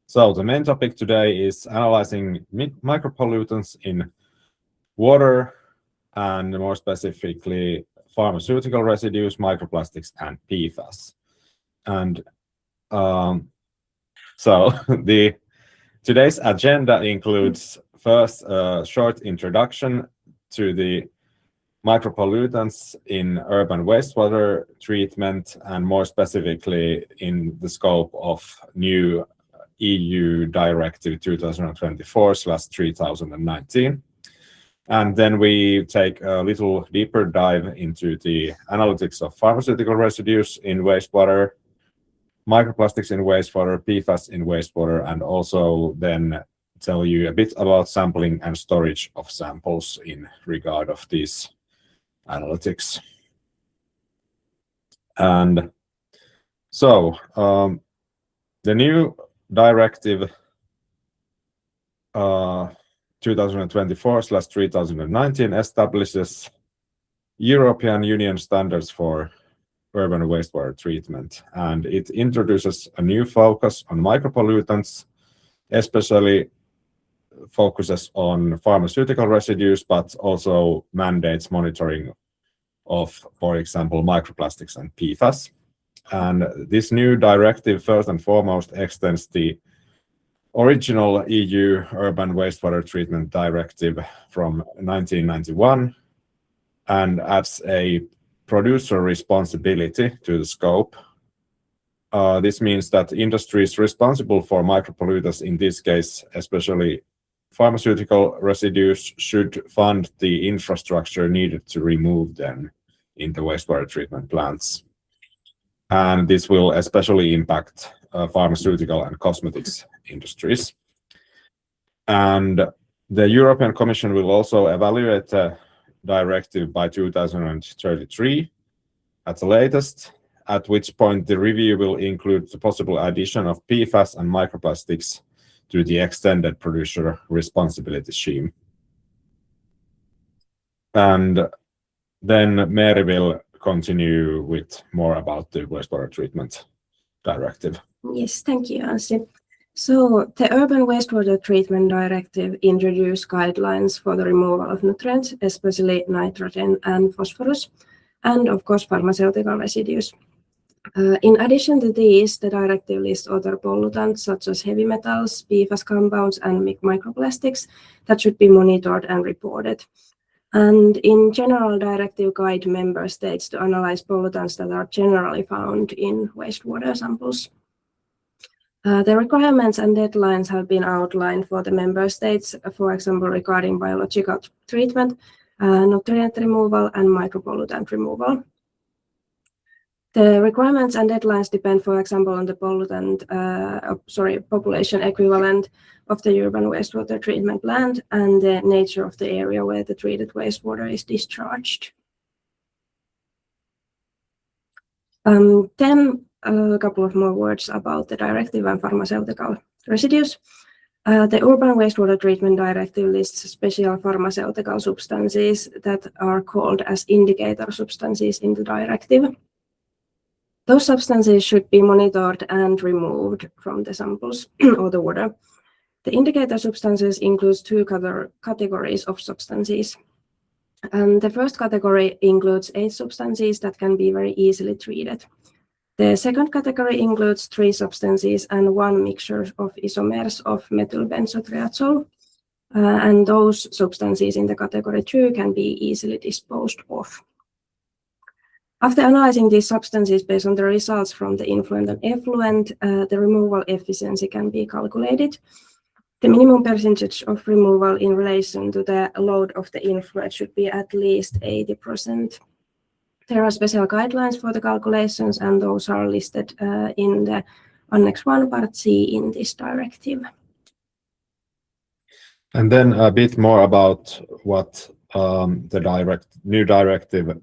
So the main topic today is analyzing micropollutants in water, and more specifically pharmaceutical residues, microplastics, and PFAS. And so today's agenda includes first a short introduction to the micropollutants in urban wastewater treatment, and more specifically in the scope of new EU Directive 2024/3019. And then we take a little deeper dive into the analytics of pharmaceutical residues in wastewater, microplastics in wastewater, PFAS in wastewater, and also then tell you a bit about sampling and storage of samples in regard of these analytics. And so the new directive 2024/3019 establishes European Union standards for urban wastewater treatment, and it introduces a new focus on micropollutants, especially focuses on pharmaceutical residues, but also mandates monitoring of, for example, microplastics and PFAS. And this new directive, first and foremost, extends the original EU Urban Wastewater Treatment Directive from 1991 and adds a producer responsibility to the scope. This means that industries responsible for micropollutants, in this case, especially pharmaceutical residues, should fund the infrastructure needed to remove them in the wastewater treatment plants. And this will especially impact pharmaceutical and cosmetics industries. And the European Commission will also evaluate the directive by 2033 at the latest, at which point the review will include the possible addition of PFAS and microplastics to the extended producer responsibility scheme. And then Meeri will continue with more about the wastewater treatment directive. Yes, thank you, Anssi. So the Urban Wastewater Treatment Directive introduced guidelines for the removal of nutrients, especially nitrogen and phosphorus, and of course pharmaceutical residues. In addition to these, the directive lists other pollutants such as heavy metals, PFAS compounds, and microplastics that should be monitored and reported. And in general, directive guide member states to analyze pollutants that are generally found in wastewater samples. The requirements and deadlines have been outlined for the member states, for example, regarding biological treatment, nutrient removal, and micropollutant removal. The requirements and deadlines depend, for example, on the population equivalent of the urban wastewater treatment plant and the nature of the area where the treated wastewater is discharged. Then a couple of more words about the directive and pharmaceutical residues. The Urban Wastewater Treatment Directive lists special pharmaceutical substances that are called as indicator substances in the directive. Those substances should be monitored and removed from the samples or the water. The indicator substances includes two categories of substances. And the first category includes 8 substances that can be very easily treated. The second category includes 3 substances and 1 mixture of isomers of methylbenzotriazole. And those substances in the category 2 can be easily disposed of. After analyzing these substances based on the results from the influent and effluent, the removal efficiency can be calculated. The minimum percentage of removal in relation to the load of the influent should be at least 80%. There are special guidelines for the calculations, and those are listed in the Annex 1 Part C in this directive. And then a bit more about what the new directive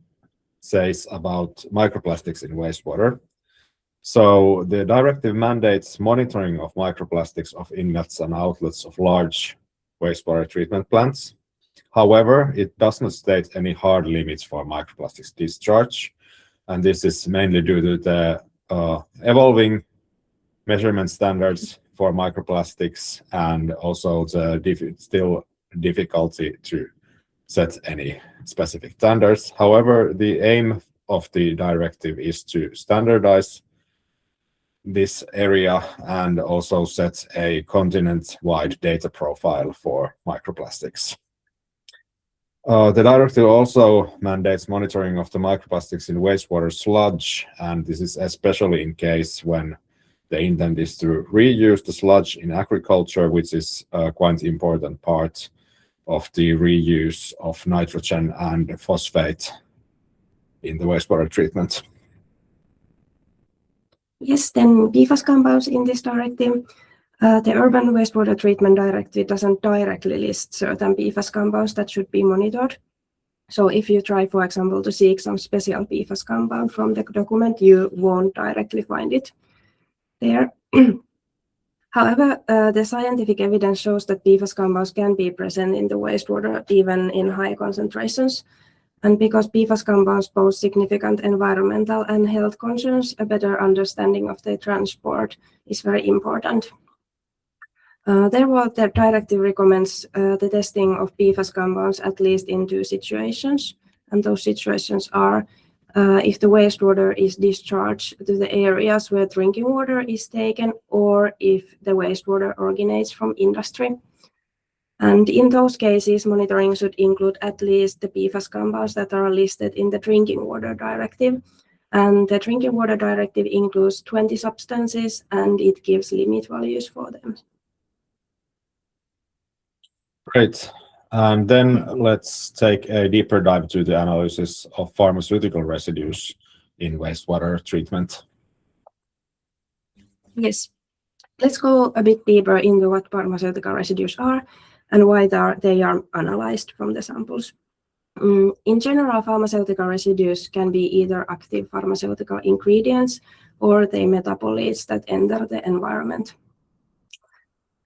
says about microplastics in wastewater. So the directive mandates monitoring of microplastics of inlets and outlets of large wastewater treatment plants. However, it does not state any hard limits for microplastics discharge, and this is mainly due to the evolving measurement standards for microplastics and also the still difficulty to set any specific standards. However, the aim of the directive is to standardize this area and also set a continent-wide data profile for microplastics. The directive also mandates monitoring of the microplastics in wastewater sludge, and this is especially in case when the intent is to reuse the sludge in agriculture, which is a quite important part of the reuse of nitrogen and phosphate in the wastewater treatment. Yes, then PFAS compounds in this directive. The Urban Wastewater Treatment Directive doesn't directly list certain PFAS compounds that should be monitored. So if you try, for example, to seek some special PFAS compound from the document, you won't directly find it there. However, the scientific evidence shows that PFAS compounds can be present in the wastewater even in high concentrations. And because PFAS compounds pose significant environmental and health concerns, a better understanding of their transport is very important. Therefore, the directive recommends the testing of PFAS compounds at least in 2 situations. And those situations are if the wastewater is discharged to the areas where drinking water is taken, or if the wastewater originates from industry. And in those cases, monitoring should include at least the PFAS compounds that are listed in the Drinking Water Directive. And the Drinking Water Directive includes 20 substances, and it gives limit values for them. Great. And then let's take a deeper dive to the analysis of pharmaceutical residues in wastewater treatment. Yes, let's go a bit deeper into what pharmaceutical residues are and why they are analyzed from the samples. In general, pharmaceutical residues can be either active pharmaceutical ingredients or they metabolites that enter the environment.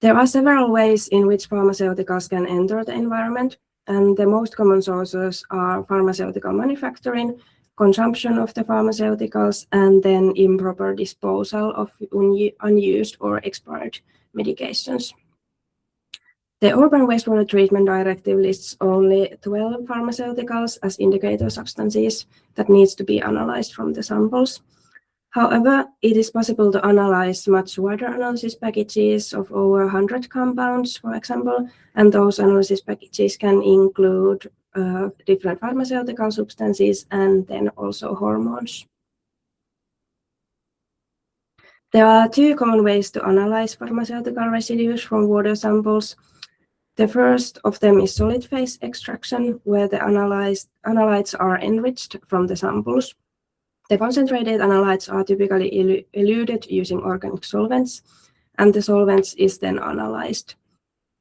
There are several ways in which pharmaceuticals can enter the environment, and the most common sources are pharmaceutical manufacturing, consumption of the pharmaceuticals, and then improper disposal of unused or expired medications. The Urban Wastewater Treatment Directive lists only 12 pharmaceuticals as indicator substances that needs to be analyzed from the samples. However, it is possible to analyze much wider analysis packages of over 100 compounds, for example, and those analysis packages can include different pharmaceutical substances and then also hormones. There are 2 common ways to analyze pharmaceutical residues from water samples. The first of them is solid phase extraction, where the analytes are enriched from the samples. The concentrated analytes are typically eluted using organic solvents, and the solvents is then analyzed.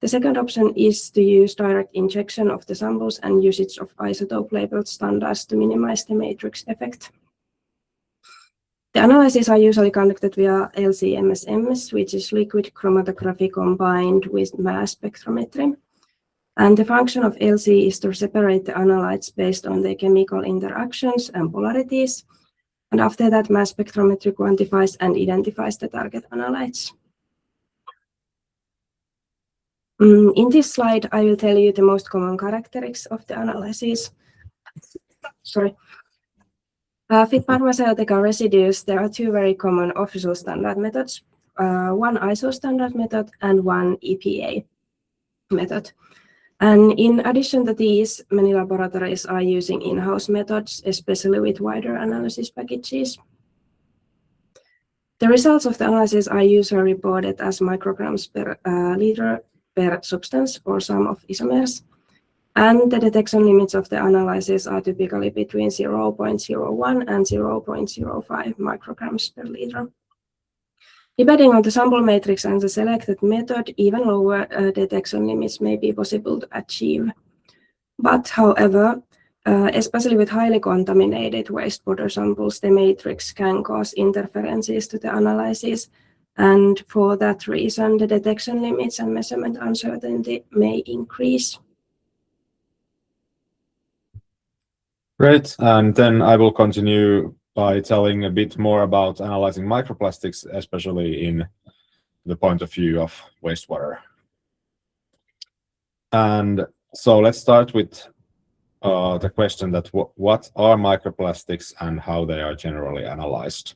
The second option is to use direct injection of the samples and usage of isotope labeled standards to minimize the matrix effect. The analyses are usually conducted via LC-MS, which is liquid chromatography combined with mass spectrometry. And the function of LC is to separate the analytes based on their chemical interactions and polarities. And after that, mass spectrometry quantifies and identifies the target analytes. In this slide, I will tell you the most common characteristics of the analysis. With pharmaceutical residues, there are 2 very common official standard methods, one ISO standard method and one EPA method. And in addition to these, many laboratories are using in-house methods, especially with wider analysis packages. The results of the analysis are usually reported as micrograms per liter per substance or sum of isomers. And the detection limits of the analysis are typically between 0.01 and 0.05 micrograms per liter. Depending on the sample matrix and the selected method, even lower detection limits may be possible to achieve. But however, especially with highly contaminated wastewater samples, the matrix can cause interferences to the analysis. And for that reason, the detection limits and measurement uncertainty may increase. Great, and then I will continue by telling a bit more about analyzing microplastics, especially in the point of view of wastewater. And so let's start with the question that what are microplastics and how they are generally analyzed.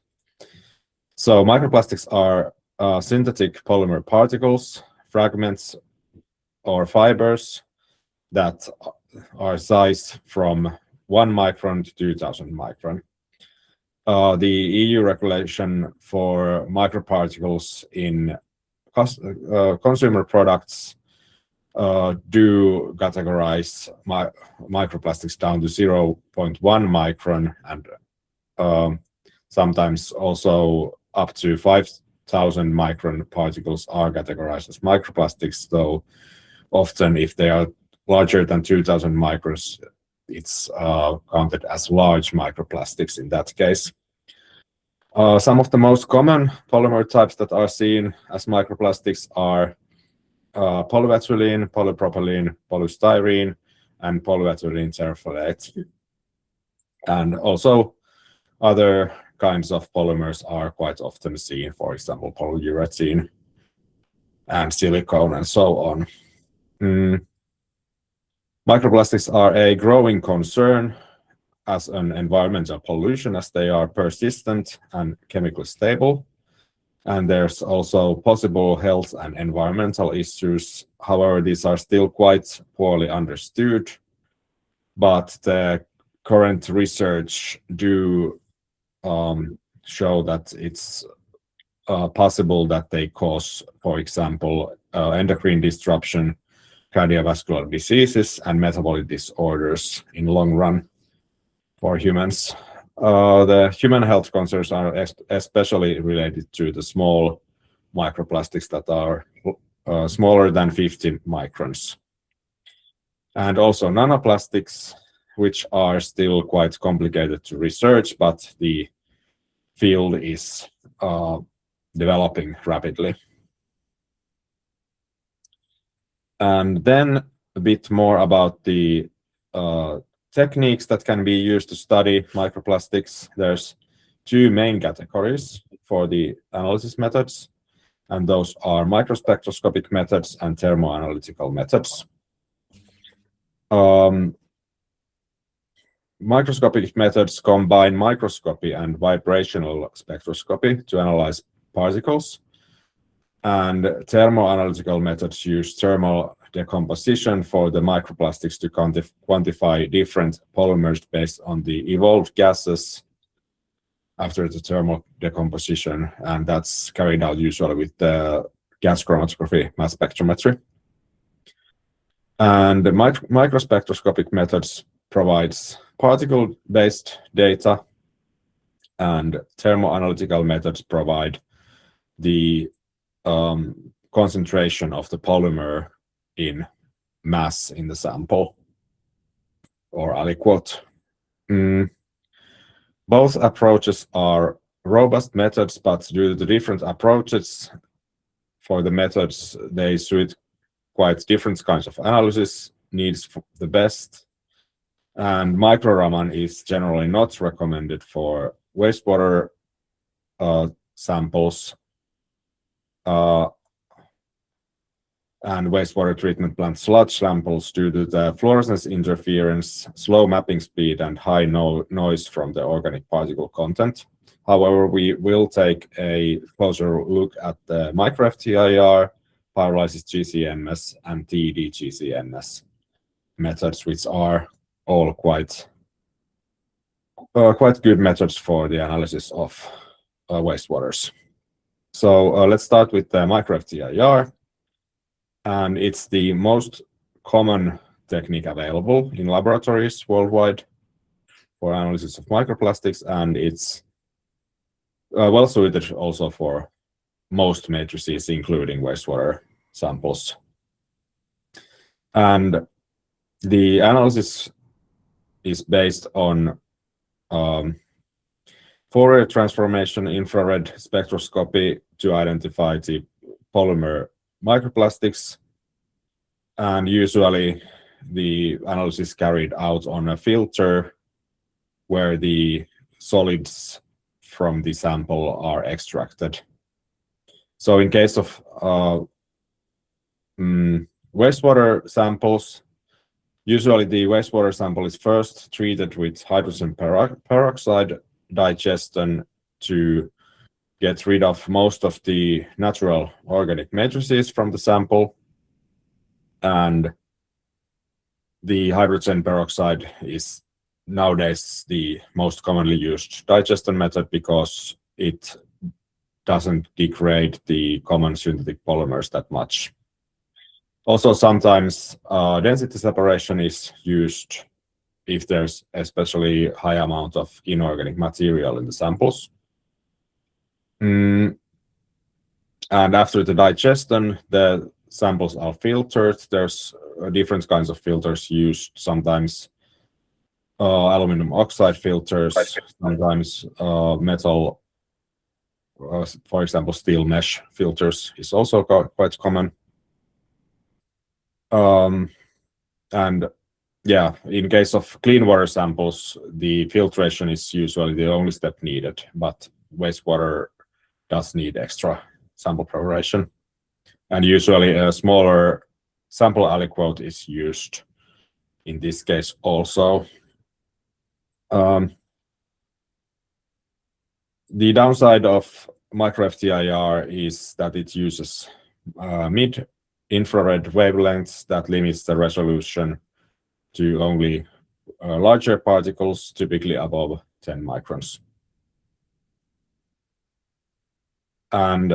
So microplastics are synthetic polymer particles, fragments, or fibers that are sized from 1 micron to 2000 micron. The EU regulation for microparticles in consumer products do categorize microplastics down to 0.1 micron and sometimes also up to 5,000 micron particles are categorized as microplastics, though often if they are larger than 2000 microns, it's counted as large microplastics in that case. Some of the most common polymer types that are seen as microplastics are polyethylene, polypropylene, polystyrene, and polyethylene terephthalate. And also other kinds of polymers are quite often seen, for example, polyurethane and silicone and so on. Microplastics are a growing concern as an environmental pollution, as they are persistent and chemically stable. And there's also possible health and environmental issues. However, these are still quite poorly understood, but the current research do show that it's possible that they cause, for example, endocrine disruption, cardiovascular diseases, and metabolic disorders in the long run for humans. The human health concerns are especially related to the small microplastics that are smaller than 50 microns. And also nanoplastics, which are still quite complicated to research, but the field is developing rapidly. And then a bit more about the techniques that can be used to study microplastics. There's two main categories for the analysis methods, and those are microspectroscopic methods and thermoanalytical methods. Microscopic methods combine microscopy and vibrational spectroscopy to analyze particles, and thermoanalytical methods use thermal decomposition for the microplastics to quantify different polymers based on the evolved gases after the thermal decomposition, and that's carried out usually with the gas chromatography mass spectrometry. And the microspectroscopic methods provides particle-based data, and thermoanalytical methods provide the concentration of the polymer in mass in the sample or aliquot. Both approaches are robust methods, but due to the different approaches for the methods, they suit quite different kinds of analysis needs for the best. And micro-Raman is generally not recommended for wastewater samples and wastewater treatment plant sludge samples due to the fluorescence interference, slow mapping speed, and high noise from the organic particle content. However, we will take a closer look at the micro-FTIR, pyrolysis GCMS, and TED GCMS methods, which are all quite good methods for the analysis of wastewaters. So let's start with the micro-FTIR. And it's the most common technique available in laboratories worldwide for analysis of microplastics, and it's well suited also for most matrices, including wastewater samples. And the analysis is based on Fourier transformation infrared spectroscopy to identify the polymer microplastics, and usually the analysis carried out on a filter where the solids from the sample are extracted. So in case of wastewater samples, usually the wastewater sample is first treated with hydrogen peroxide digestion to get rid of most of the natural organic matrices from the sample. And the hydrogen peroxide is nowadays the most commonly used digestion method because it doesn't degrade the common synthetic polymers that much. Also, sometimes density separation is used if there's especially high amount of inorganic material in the samples. And after the digestion, the samples are filtered. There's different kinds of filters used, sometimes aluminum oxide filters, sometimes metal, for example, steel mesh filters is also quite common. And yeah, in case of clean water samples, the filtration is usually the only step needed, but wastewater does need extra sample preparation. And usually a smaller sample aliquot is used in this case also. The downside of micro-FTIR is that it uses mid-infrared wavelengths that limits the resolution to only larger particles, typically above 10 microns. And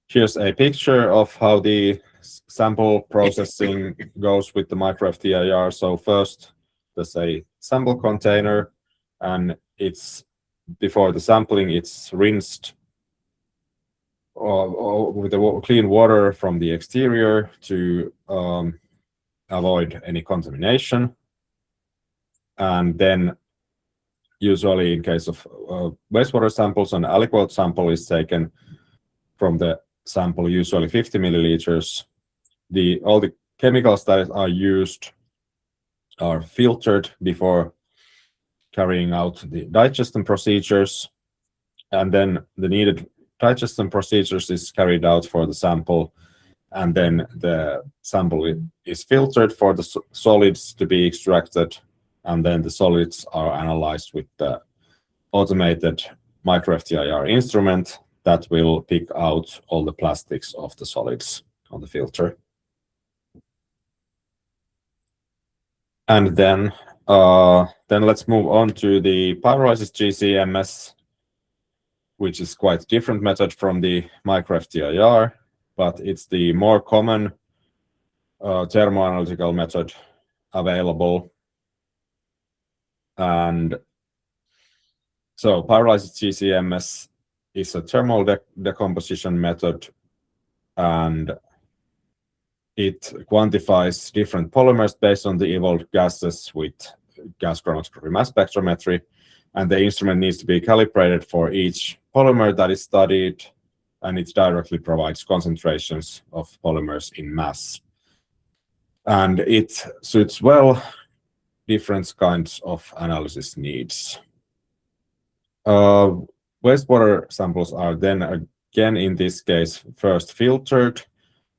here's a picture of how the sample processing goes with the micro-FTIR. So first, there's a sample container, and it's before the sampling, it's rinsed with the clean water from the exterior to avoid any contamination. And then usually in case of wastewater samples, an aliquot sample is taken from the sample, usually 50 milliliters. All the chemicals that are used are filtered before carrying out the digestion procedures, and then the needed digestion procedures is carried out for the sample, and then the sample is filtered for the solids to be extracted, and then the solids are analyzed with the automated micro-FTIR instrument that will pick out all the plastics of the solids on the filter. And then let's move on to the pyrolysis GCMS, which is quite different method from the micro-FTIR, but it's the more common thermoanalytical method available. And so pyrolysis GCMS is a thermal decomposition method, and it quantifies different polymers based on the evolved gases with gas chromatography mass spectrometry, and the instrument needs to be calibrated for each polymer that is studied, and it directly provides concentrations of polymers in mass. And it suits well different kinds of analysis needs. Wastewater samples are then again, in this case, first filtered,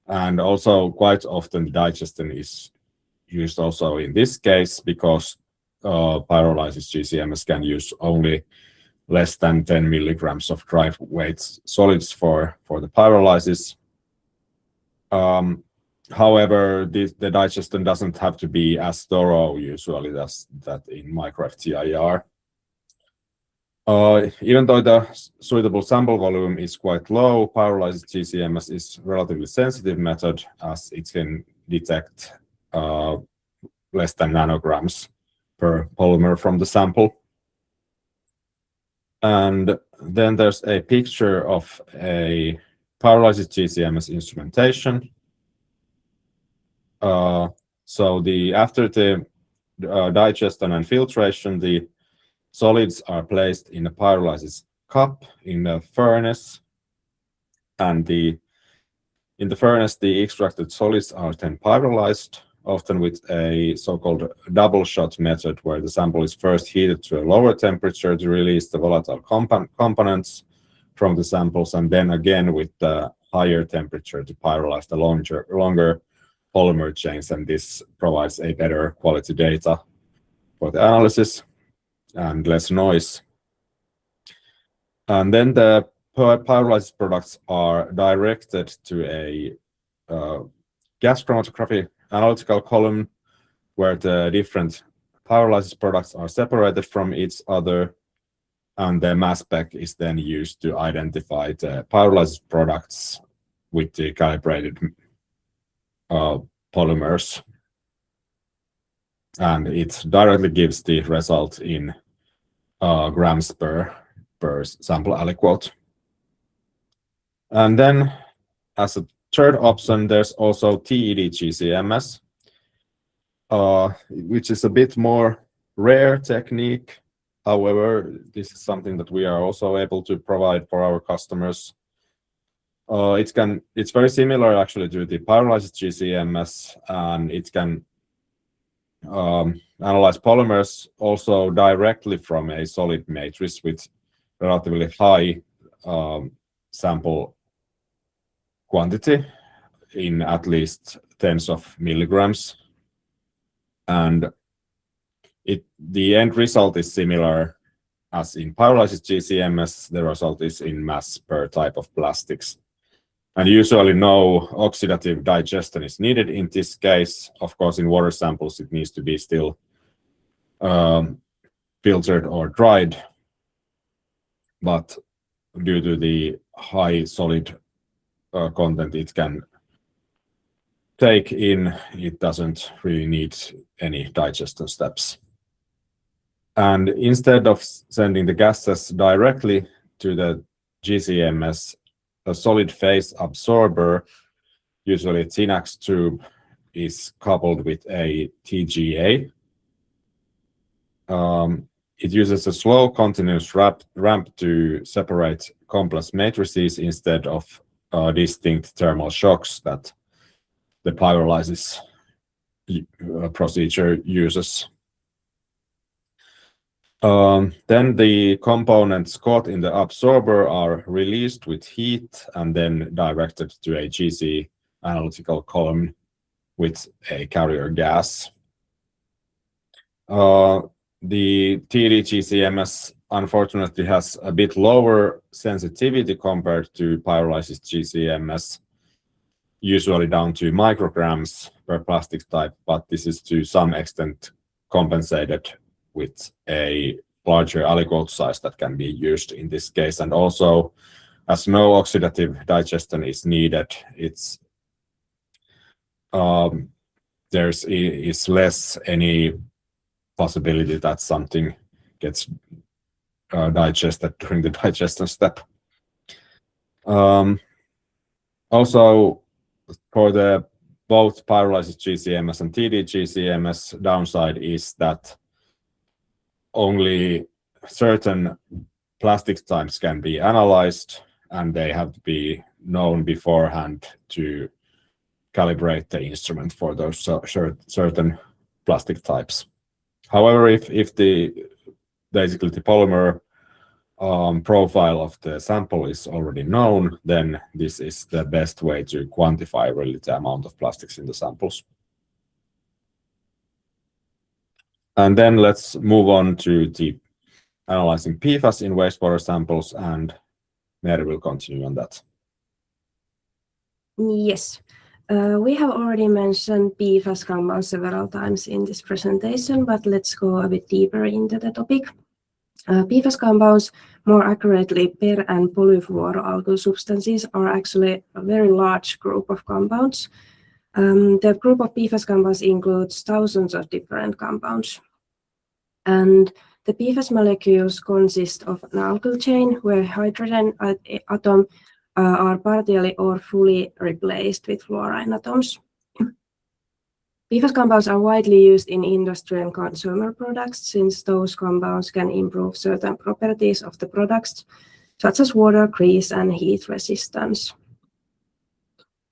and also quite often digestion is used also in this case because pyrolysis GCMS can use only less than 10 milligrams of dry weight solids for the pyrolysis. However, the digestion doesn't have to be as thorough usually as that in micro-FTIR. Even though the suitable sample volume is quite low, pyrolysis GCMS is a relatively sensitive method as it can detect less than nanograms per polymer from the sample. And then there's a picture of a pyrolysis GCMS instrumentation. So after the digestion and filtration, the solids are placed in a pyrolysis cup in a furnace, and in the furnace the extracted solids are then pyrolyzed, often with a so-called double shot method, where the sample is first heated to a lower temperature to release the volatile components from the samples, and then again with the higher temperature to pyrolyze the longer polymer chains, and this provides a better quality data for the analysis and less noise. And then the pyrolysis products are directed to a gas chromatography analytical column where the different pyrolysis products are separated from each other, and the mass spec is then used to identify the pyrolysis products with the calibrated polymers. And it directly gives the result in grams per sample aliquot. And then as a third option, there's also TED GCMS, which is a bit more rare technique. However, this is something that we are also able to provide for our customers. It's very similar actually to the pyrolysis GCMS, and it can analyze polymers also directly from a solid matrix with relatively high sample quantity in at least tens of milligrams. And the end result is similar as in pyrolysis GCMS. The result is in mass per type of plastics. And usually no oxidative digestion is needed in this case. Of course, in water samples, it needs to be still filtered or dried. But due to the high solid content it can take in, it doesn't really need any digestion steps. And instead of sending the gases directly to the GCMS, a solid phase absorber, usually a Tinax tube, is coupled with a TGA. It uses a slow continuous ramp to separate complex matrices instead of distinct thermal shocks that the pyrolysis procedure uses. Then the components caught in the absorber are released with heat and then directed to a GC analytical column with a carrier gas. The TD GCMS unfortunately has a bit lower sensitivity compared to pyrolysis GCMS, usually down to micrograms per plastic type, but this is to some extent compensated with a larger aliquot size that can be used in this case. And also, as no oxidative digestion is needed, there's less any possibility that something gets digested during the digestion step. Also, for the both pyrolysis GCMS and TD GCMS, downside is that only certain plastic types can be analyzed, and they have to be known beforehand to calibrate the instrument for those certain plastic types. However, if basically the polymer profile of the sample is already known, then this is the best way to quantify really the amount of plastics in the samples. And then let's move on to the analyzing PFAS in wastewater samples, and Meeri will continue on that. Yes. We have already mentioned PFAS compounds several times in this presentation, but let's go a bit deeper into the topic. PFAS compounds, more accurately per- and polyfluoroalkyl substances, are actually a very large group of compounds. The group of PFAS compounds includes thousands of different compounds. And the PFAS molecules consist of an alkyl chain where hydrogen atoms are partially or fully replaced with fluorine atoms. PFAS compounds are widely used in industry and consumer products, since those compounds can improve certain properties of the products, such as water, grease, and heat resistance.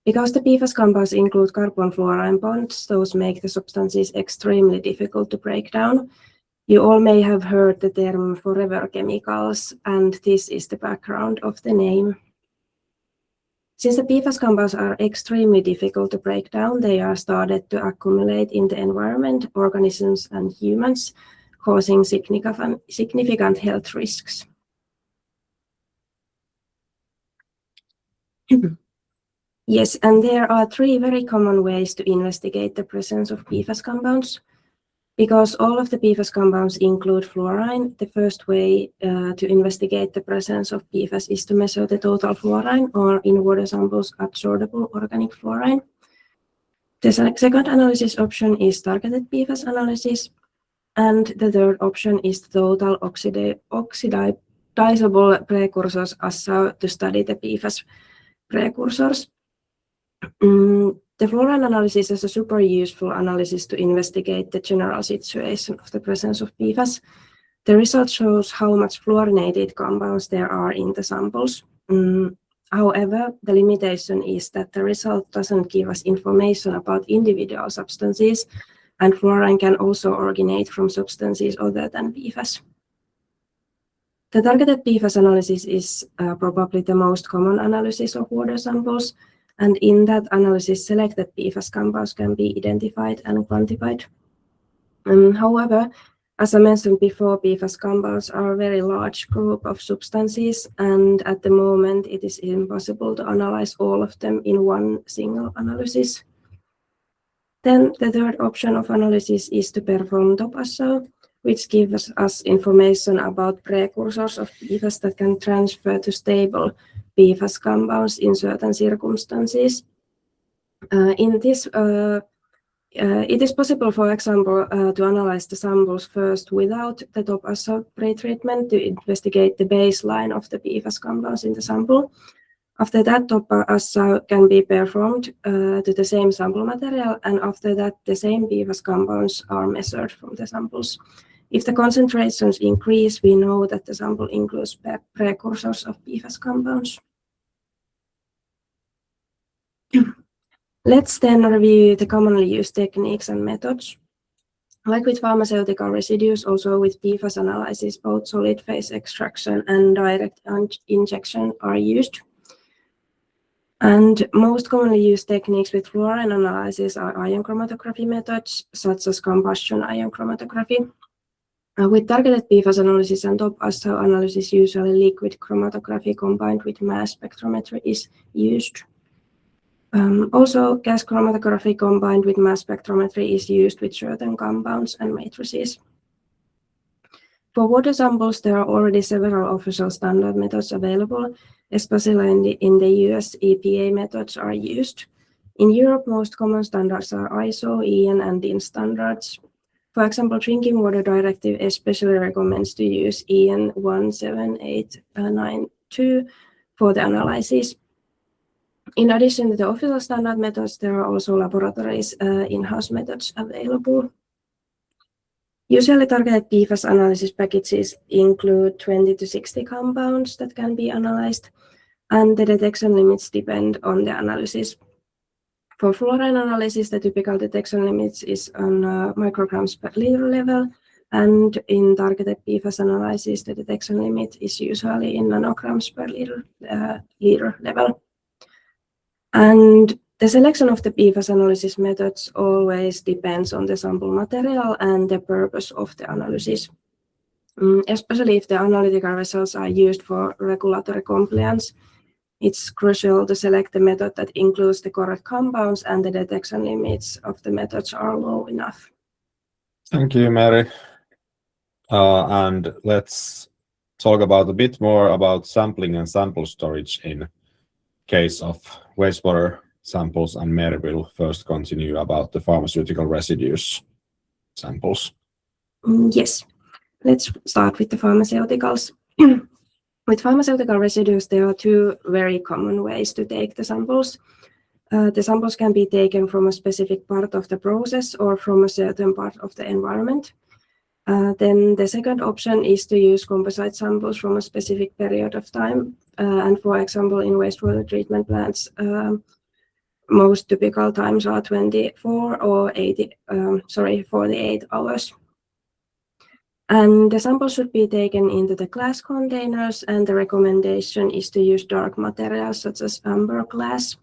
Because the PFAS compounds include carbon-fluorine bonds, those make the substances extremely difficult to break down. You all may have heard the term forever chemicals, and this is the background of the name. Since the PFAS compounds are extremely difficult to break down, they are started to accumulate in the environment, organisms, and humans, causing significant health risks. Yes, and there are 3 very common ways to investigate the presence of PFAS compounds. Because all of the PFAS compounds include fluorine, the first way to investigate the presence of PFAS is to measure the total fluorine, or in water samples, adsorbable organic fluorine. The second analysis option is targeted PFAS analysis, and the third option is the total oxidizable precursors assay to study the PFAS precursors. The fluorine analysis is a super useful analysis to investigate the general situation of the presence of PFAS. The result shows how much fluorinated compounds there are in the samples. However, the limitation is that the result doesn't give us information about individual substances, and fluorine can also originate from substances other than PFAS. The targeted PFAS analysis is probably the most common analysis of water samples, and in that analysis, selected PFAS compounds can be identified and quantified. However, as I mentioned before, PFAS compounds are a very large group of substances, and at the moment it is impossible to analyze all of them in one single analysis. Then the third option of analysis is to perform top assay, which gives us information about precursors of PFAS that can transfer to stable PFAS compounds in certain circumstances. In this, it is possible, for example, to analyze the samples first without the top assay pretreatment to investigate the baseline of the PFAS compounds in the sample. After that, top assay can be performed to the same sample material, and after that, the same PFAS compounds are measured from the samples. If the concentrations increase, we know that the sample includes precursors of PFAS compounds. Let's then review the commonly used techniques and methods. Like with pharmaceutical residues, also with PFAS analysis, both solid phase extraction and direct injection are used. And most commonly used techniques with fluorine analysis are ion chromatography methods, such as combustion ion chromatography. With targeted PFAS analysis and top assay analysis, usually liquid chromatography combined with mass spectrometry is used. Also, gas chromatography combined with mass spectrometry is used with certain compounds and matrices. For water samples, there are already several official standard methods available, especially in the US EPA methods are used. In Europe, most common standards are ISO, EN, and DIN standards. For example, Drinking Water Directive especially recommends to use EN 17892 for the analysis. In addition to the official standard methods, there are also laboratories in-house methods available. Usually targeted PFAS analysis packages include 20 to 60 compounds that can be analyzed, and the detection limits depend on the analysis. For fluorine analysis, the typical detection limits is on micrograms per liter level, and in targeted PFAS analysis, the detection limit is usually in nanograms per liter level. And the selection of the PFAS analysis methods always depends on the sample material and the purpose of the analysis. Especially if the analytical results are used for regulatory compliance, it's crucial to select the method that includes the correct compounds and the detection limits of the methods are low enough. Thank you, Meeri. And let's talk about a bit more about sampling and sample storage in case of wastewater samples, and Meeri will first continue about the pharmaceutical residues samples. Yes, let's start with the pharmaceuticals. With pharmaceutical residues, there are 2 very common ways to take the samples. The samples can be taken from a specific part of the process or from a certain part of the environment. Then the second option is to use composite samples from a specific period of time. And for example, in wastewater treatment plants, most typical times are 24 or 48 hours. And the sample should be taken into the glass containers, and the recommendation is to use dark materials such as amber glass.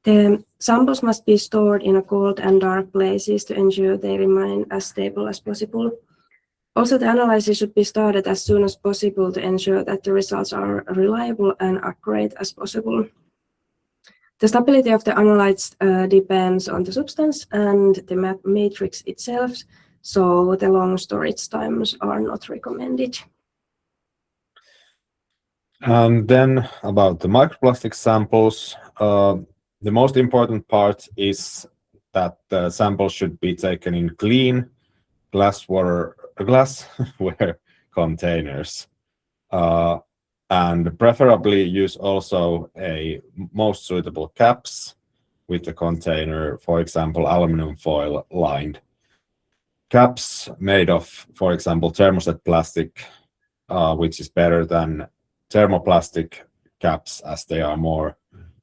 The samples must be stored in a cold and dark places to ensure they remain as stable as possible. Also, the analysis should be started as soon as possible to ensure that the results are reliable and accurate as possible. The stability of the analytes depends on the substance and the matrix itself, so the long storage times are not recommended. And then about the microplastic samples, the most important part is that the samples should be taken in clean glassware containers, and preferably use also a most suitable caps with the container, for example, aluminum foil lined caps made of, for example, thermoset plastic, which is better than thermoplastic caps, as they are more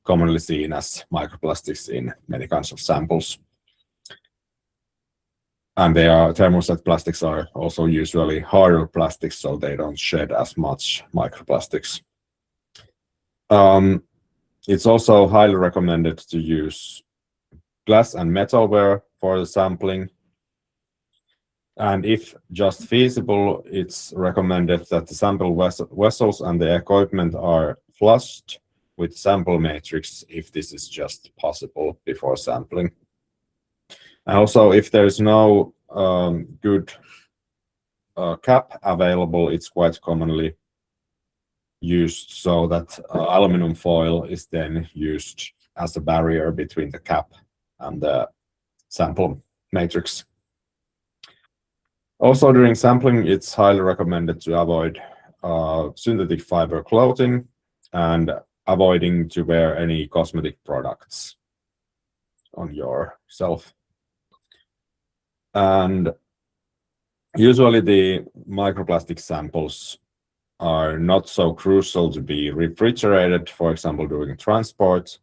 commonly seen as microplastics in many kinds of samples. And thermoset plastics are also usually harder plastics, so they don't shed as much microplastics. It's also highly recommended to use glass and metalware for the sampling. And if just feasible, it's recommended that the sample vessels and the equipment are flushed with sample matrix if this is just possible before sampling. And also, if there's no good cap available, it's quite commonly used so that aluminum foil is then used as a barrier between the cap and the sample matrix. Also, during sampling, it's highly recommended to avoid synthetic fiber clothing and avoiding to wear any cosmetic products on yourself. And usually the microplastic samples are not so crucial to be refrigerated, for example, during transport.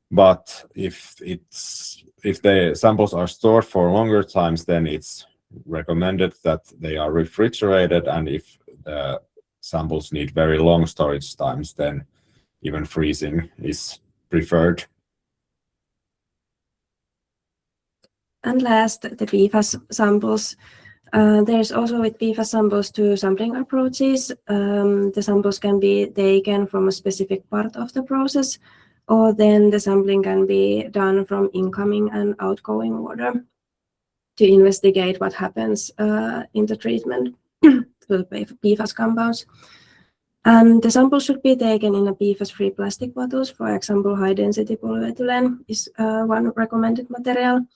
But if the samples are stored for longer times, then it's recommended that they are refrigerated, and if the samples need very long storage times, then even freezing is preferred. And last, the PFAS samples. There's also with PFAS samples two sampling approaches. The samples can be taken from a specific part of the process, or then the sampling can be done from incoming and outgoing water to investigate what happens in the treatment to the PFAS compounds. And the sample should be taken in a PFAS-free plastic bottles. For example, high-density polyethylene is one recommended material.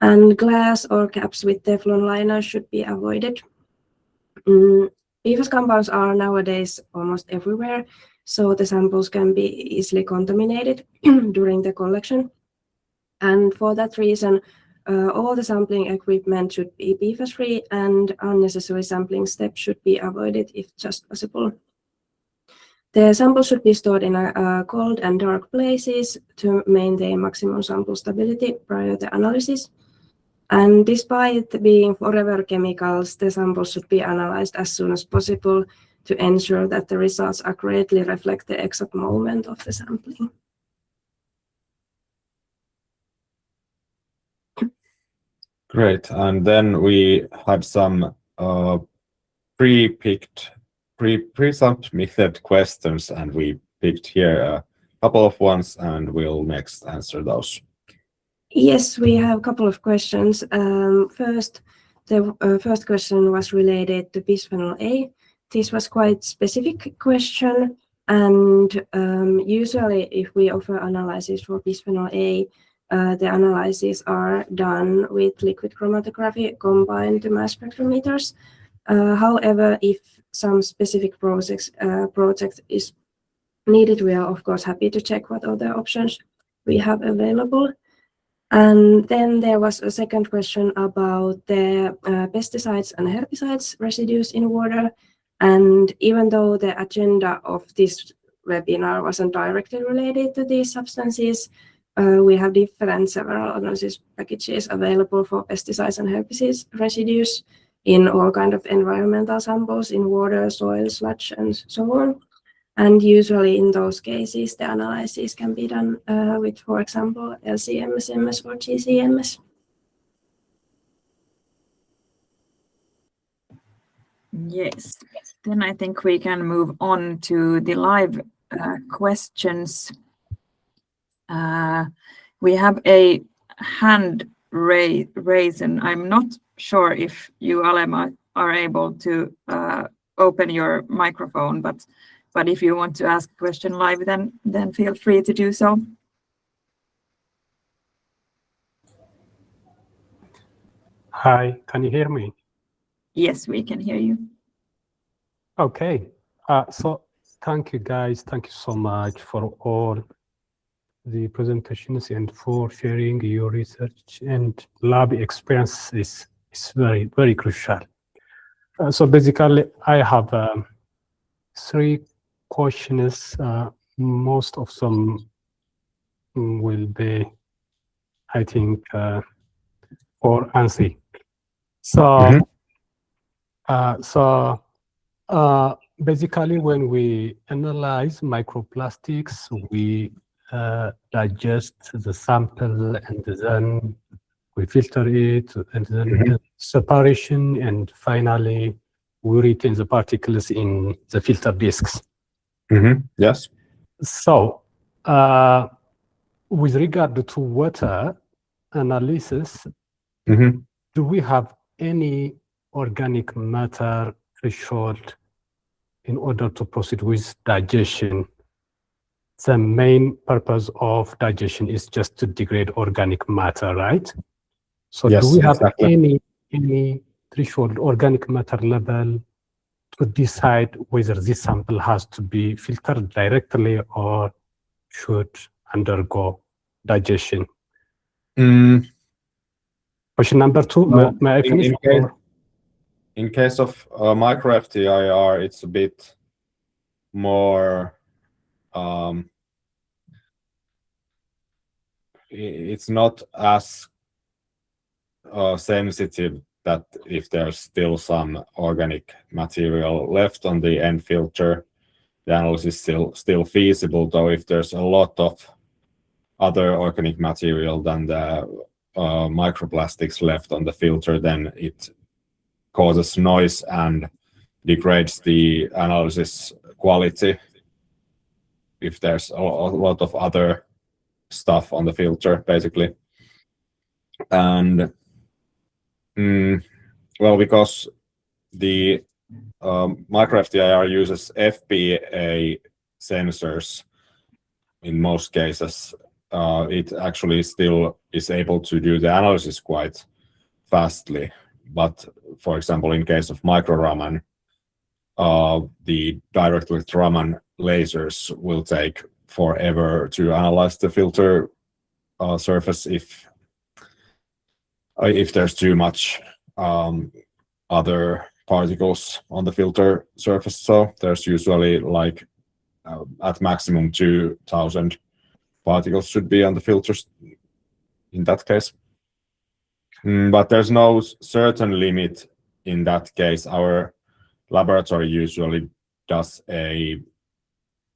And glass or caps with Teflon liners should be avoided. PFAS compounds are nowadays almost everywhere, so the samples can be easily contaminated during the collection. And for that reason, all the sampling equipment should be PFAS-free, and unnecessary sampling steps should be avoided if just possible. The samples should be stored in cold and dark places to maintain maximum sample stability prior to analysis. And despite being forever chemicals, the samples should be analyzed as soon as possible to ensure that the results accurately reflect the exact moment of the sampling. Great. And then we had some pre-submitted questions, and we picked here a couple of ones, and we'll next answer those. Yes, we have a couple of questions. First, the first question was related to bisphenol A. This was quite specific question, and usually if we offer analysis for bisphenol A, the analyses are done with liquid chromatography combined to mass spectrometers. However, if some specific project is needed, we are of course happy to check what other options we have available. And then there was a second question about the pesticides and herbicides residues in water. And even though the agenda of this webinar wasn't directly related to these substances, we have several analysis packages available for pesticides and herbicides residues in all kind of environmental samples in water, soil, sludge, and so on. And usually in those cases, the analysis can be done with, for example, LC-MS, MS, or GC-MS. Yes, then I think we can move on to the live questions. We have a hand raise, and I'm not sure if you, Alema, are able to open your microphone, but if you want to ask a question live, then feel free to do so. Hi, can you hear me? Yes, we can hear you. Okay, so thank you guys. Thank you so much for all the presentations and for sharing your research and lab experiences. It's very, very crucial. So basically, I have 3 questions. Most of them will be, I think, for Anssi. So, basically, when we analyze microplastics, we digest the sample and then we filter it, and then separation, and finally we retain the particles in the filter discs. Yes. So, with regard to water analysis, do we have any organic matter threshold in order to proceed with digestion? The main purpose of digestion is just to degrade organic matter, right? So yes, do we have exactly. any threshold organic matter level to decide whether this sample has to be filtered directly or should undergo digestion? Question number 2, may I finish? In case of micro FTIR, it's a bit more, it's not as sensitive that if there's still some organic material left on the end filter, the analysis is still feasible, though if there's a lot of other organic material than the microplastics left on the filter, then it causes noise and degrades the analysis quality if there's a lot of other stuff on the filter, basically. And well, because the micro FTIR uses FPA sensors in most cases, it actually still is able to do the analysis quite fastly. But for example, in case of micro Raman, the direct with Raman lasers will take forever to analyze the filter surface if there's too much other particles on the filter surface. So there's usually like at maximum 2000 particles should be on the filters in that case. But there's no certain limit in that case. Our laboratory usually does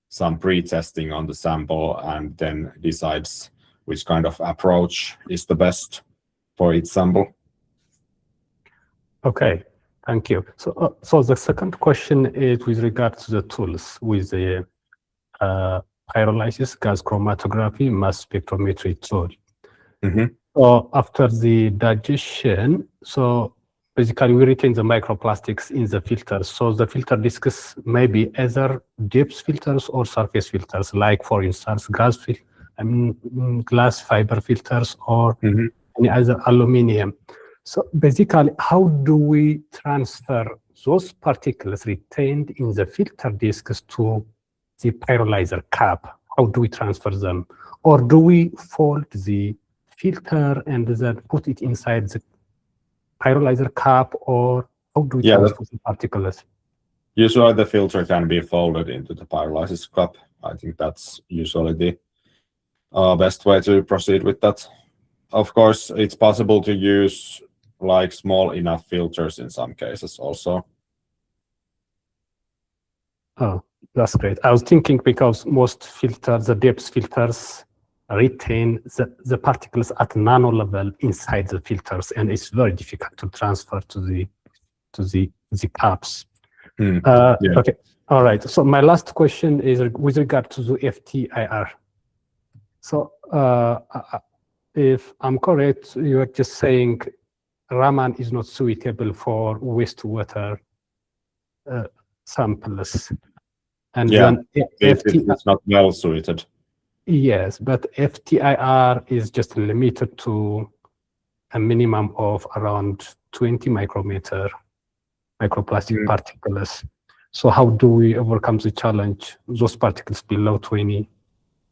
some pre-testing on the sample and then decides which kind of approach is the best for each sample. Okay, thank you. So the second question is with regard to the tools with the pyrolysis, gas chromatography, mass spectrometry tool. So after the digestion, so basically we retain the microplastics in the filters. So the filter discs may be either depth filters or surface filters, like for instance glass fiber filters or any other aluminum. So basically, how do we transfer those particles retained in the filter discs to the pyrolyzer cap? How do we transfer them? Or do we fold the filter and then put it inside the pyrolyzer cap, or how do we transfer the particles? Usually the filter can be folded into the pyrolysis cup. I think that's usually the best way to proceed with that. Of course, it's possible to use like small enough filters in some cases also. Oh, that's great. I was thinking because most filters, the depth filters, retain the particles at nano level inside the filters, and it's very difficult to transfer to the caps. Yeah. Okay, all right. So my last question is with regard to the FTIR. So if I'm correct, you are just saying Raman is not suitable for wastewater samples. And Yeah, then it's not well suited. Yes, but FTIR is just limited to a minimum of around 20 micrometer microplastic particles. So how do we overcome the challenge, those particles below 20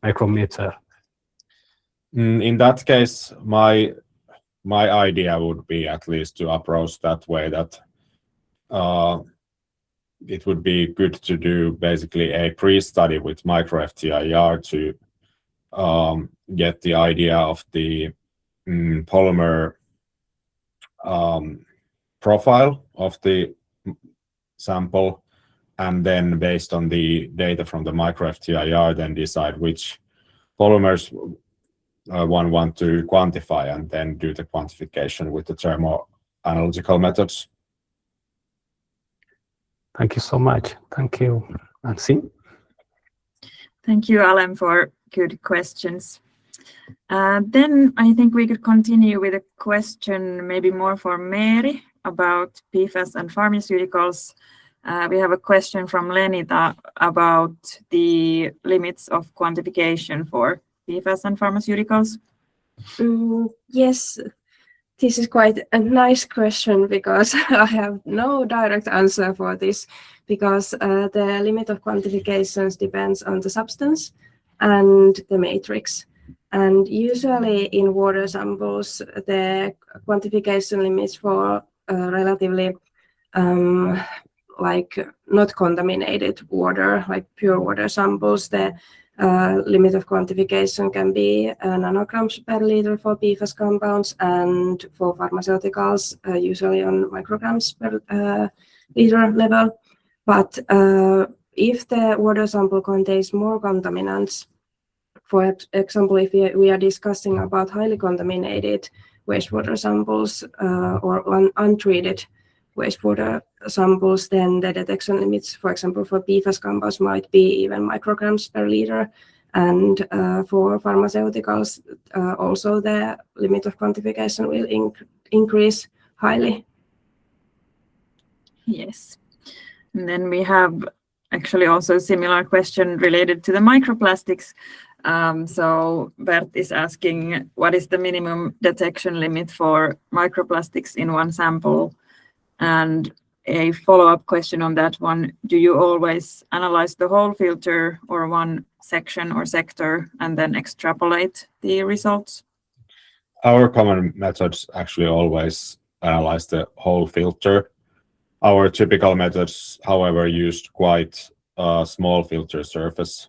micrometer? In that case, my idea would be at least to approach that way, that it would be good to do basically a pre-study with micro FTIR to get the idea of the polymer profile of the sample, and then based on the data from the micro FTIR, then decide which polymers one want to quantify, and then do the quantification with the thermo-analytical methods. Thank you so much. Thank you, Anssi. Thank you, Alan, for good questions. Then I think we could continue with a question maybe more for Meeri about PFAS and pharmaceuticals. We have a question from Lenita about the limits of quantification for PFAS and pharmaceuticals. Yes, this is quite a nice question because I have no direct answer for this, because the limit of quantifications depends on the substance and the matrix. And usually in water samples, the quantification limits for relatively like not contaminated water, like pure water samples, the limit of quantification can be nanograms per liter for PFAS compounds, and for pharmaceuticals, usually on micrograms per liter level. But if the water sample contains more contaminants, for example, if we are discussing about highly contaminated wastewater samples or untreated wastewater samples, then the detection limits, for example, for PFAS compounds might be even micrograms per liter. And for pharmaceuticals, also the limit of quantification will increase highly. Yes. And then we have actually also a similar question related to the microplastics. So Bert is asking, what is the minimum detection limit for microplastics in one sample? And a follow-up question on that one, do you always analyze the whole filter or one section or sector and then extrapolate the results? Our common methods actually always analyze the whole filter. Our typical methods, however, used quite a small filter surface.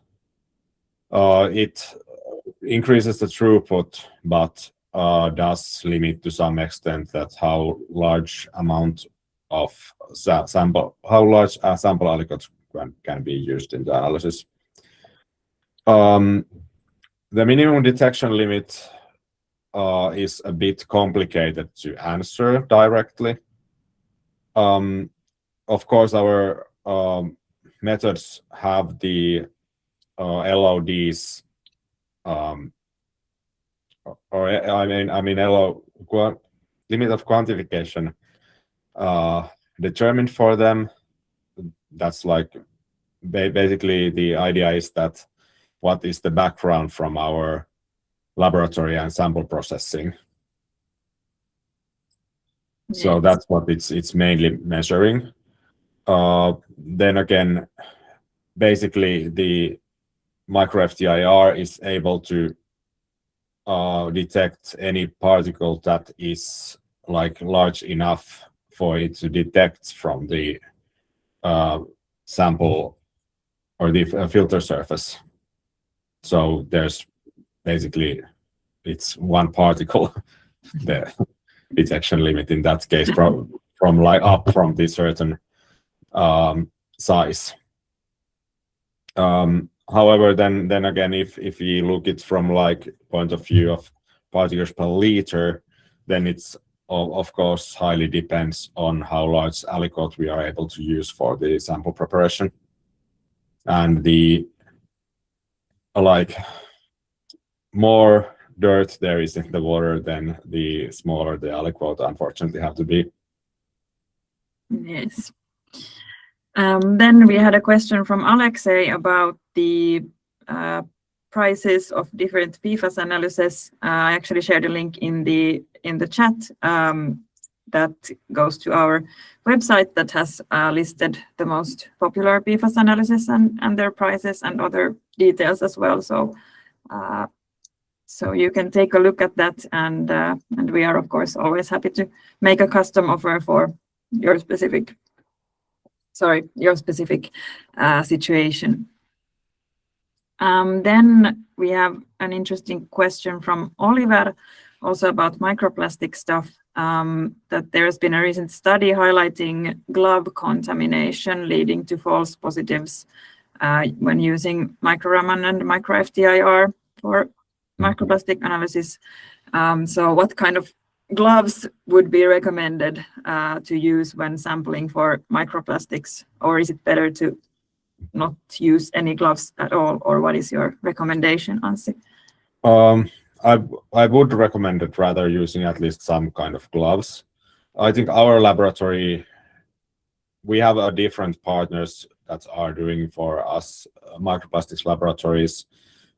It increases the throughput, but does limit to some extent that how large amount of sample aliquot can be used in the analysis. The minimum detection limit is a bit complicated to answer directly. Of course, our methods have the LODs, limit of quantification determined for them. That's like basically the idea is that what is the background from our laboratory and sample processing. Yes. So that's what it's mainly measuring. Then again, basically the micro FTIR is able to detect any particle that is like large enough for it to detect from the sample or the filter surface. So there's basically, it's one particle there. detection limit in that case from like up from the certain size. However, then again, if you look it from like point of view of particles per liter, then it's of course highly depends on how large aliquot we are able to use for the sample preparation, and the like more dirt there is in the water, then the smaller the aliquot unfortunately have to be. Yes. Then we had a question from Alexei about the prices of different PFAS analysis. I actually shared a link in the chat that goes to our website that has listed the most popular PFAS analysis and their prices and other details as well. So you can take a look at that, and we are of course always happy to make a custom offer for your specific situation. Then we have an interesting question from Oliver, also about microplastic stuff, that there has been a recent study highlighting glove contamination leading to false positives when using microRaman and microFTIR for microplastic analysis. So what kind of gloves would be recommended to use when sampling for microplastics, or is it better to not use any gloves at all, or what is your recommendation, Anssi? I would recommend it rather using at least some kind of gloves. I think our laboratory, we have different partners that are doing for us microplastics laboratories,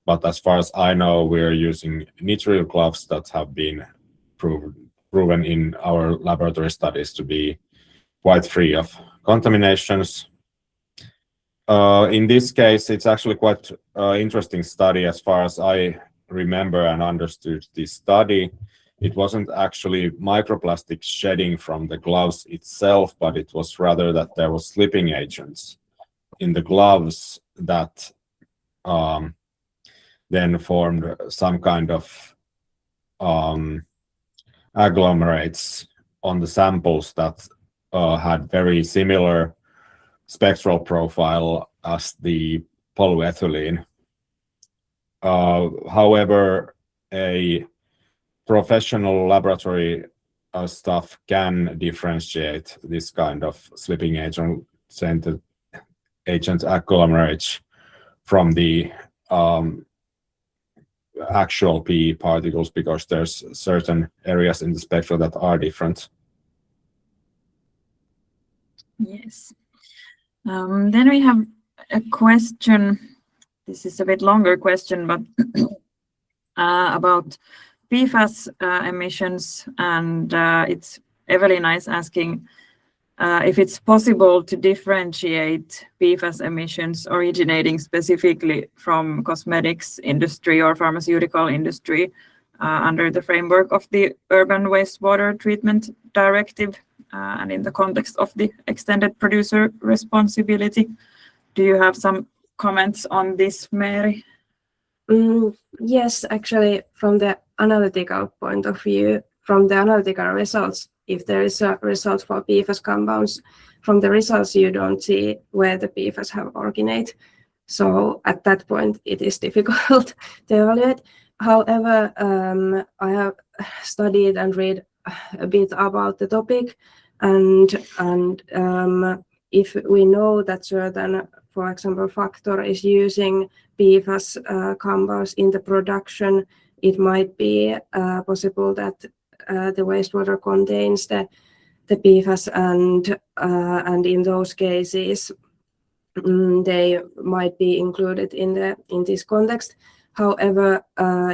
but as far as I know, we're using nitrile gloves that have been proven in our laboratory studies to be quite free of contaminations. In this case, it's actually quite interesting study. As far as I remember and understood this study, it wasn't actually microplastic shedding from the gloves itself, but it was rather that there was slipping agents in the gloves that then formed some kind of agglomerates on the samples that had very similar spectral profile as the polyethylene. However, a professional laboratory staff can differentiate this kind of slipping agent agglomerates from the actual PE particles, because there's certain areas in the spectrum that are different. Yes. Then we have a question. This is a bit longer question, but about PFAS emissions, and it's Evelina is asking if it's possible to differentiate PFAS emissions originating specifically from cosmetics industry or pharmaceutical industry under the framework of the Urban Wastewater Treatment Directive and in the context of the extended producer responsibility. Do you have some comments on this, Meeri? Yes, actually, from the analytical point of view, from the analytical results, if there is a result for PFAS compounds, from the results you don't see where the PFAS have originate. So at that point, it is difficult to evaluate. However, I have studied and read a bit about the topic, and if we know that certain, for example, factor is using PFAS compounds in the production, it might be possible that the wastewater contains the PFAS, and in those cases they might be included in this context. However,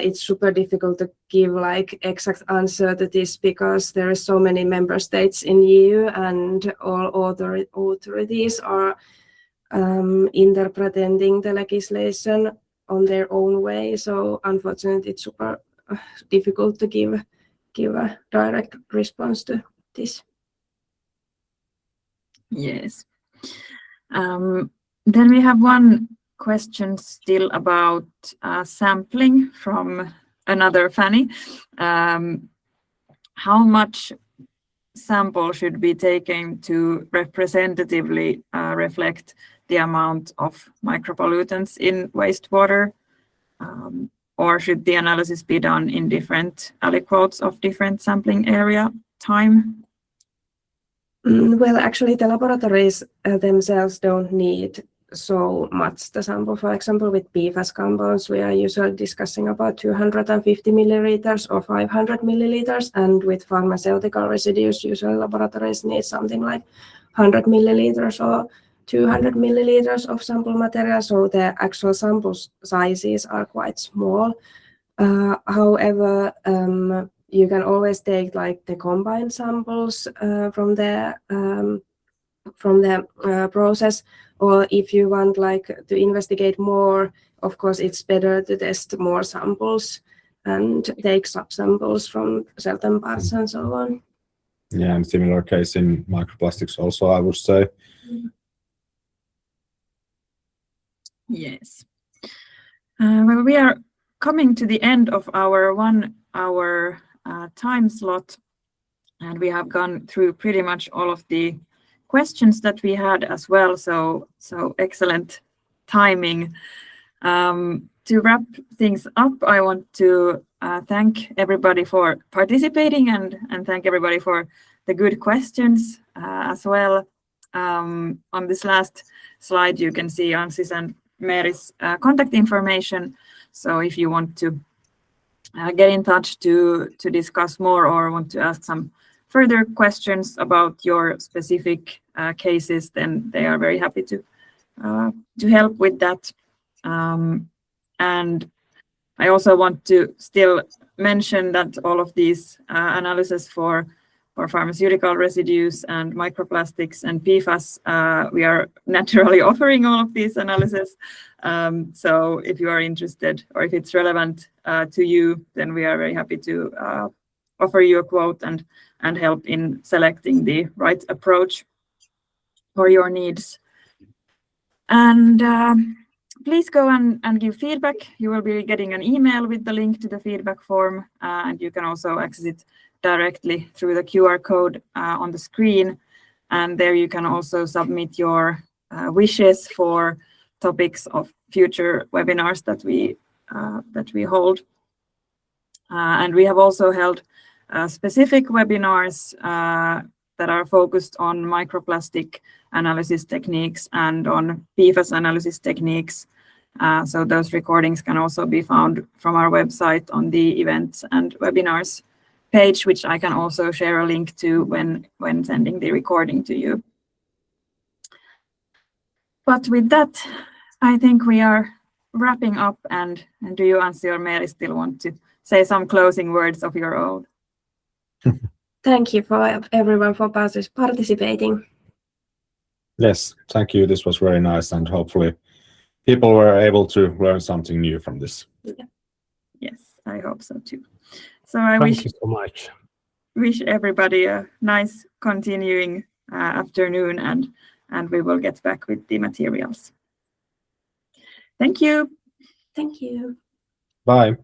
it's super difficult to give like exact answer to this, because there are so many member states in EU, and all authorities are interpreting the legislation on their own way. So unfortunately, it's super difficult to give a direct response to this. Yes. Then we have one question still about sampling from another Fanny. how much sample should be taken to representatively reflect the amount of micropollutants in wastewater, or should the analysis be done in different aliquots of different sampling area time? Well, actually, the laboratories themselves don't need so much the sample. For example, with PFAS compounds, we are usually discussing about 250 milliliters or 500 milliliters, and with pharmaceutical residues, usually laboratories need something like 100 milliliters or 200 milliliters of sample material, so the actual sample sizes are quite small. However, you can always take like the combined samples from the process, or if you want like to investigate more, of course it's better to test more samples and take subsamples from certain parts and so on. Yeah, and similar case in microplastics also, I would say. Yes. Well, we are coming to the end of our 1 hour time slot, and we have gone through pretty much all of the questions that we had as well, so excellent timing. To wrap things up, I want to thank everybody for participating and thank everybody for the good questions as well. On this last slide, you can see Anssi's and Meeri's contact information. So if you want to get in touch to discuss more or want to ask some further questions about your specific cases, then they are very happy to help with that. And I also want to still mention that all of these analyses for pharmaceutical residues and microplastics and PFAS, we are naturally offering all of these analyses. So if you are interested or if it's relevant to you, then we are very happy to offer you a quote and help in selecting the right approach for your needs. And please go and give feedback. You will be getting an email with the link to the feedback form, and you can also access it directly through the QR code on the screen. And there you can also submit your wishes for topics of future webinars that we hold. And we have also held specific webinars that are focused on microplastic analysis techniques and on PFAS analysis techniques. So those recordings can also be found from our website on the events and webinars page, which I can also share a link to when sending the recording to you. But with that, I think we are wrapping up, and do you, Anssi or Meeri, still want to say some closing words of your own? Thank you for everyone for participating. Yes, thank you. This was very nice, and hopefully people were able to learn something new from this. Yeah. Yes, I hope so too. So I Thank you so much. Wish everybody a nice continuing afternoon, and we will get back with the materials. Thank you. Thank you. Bye.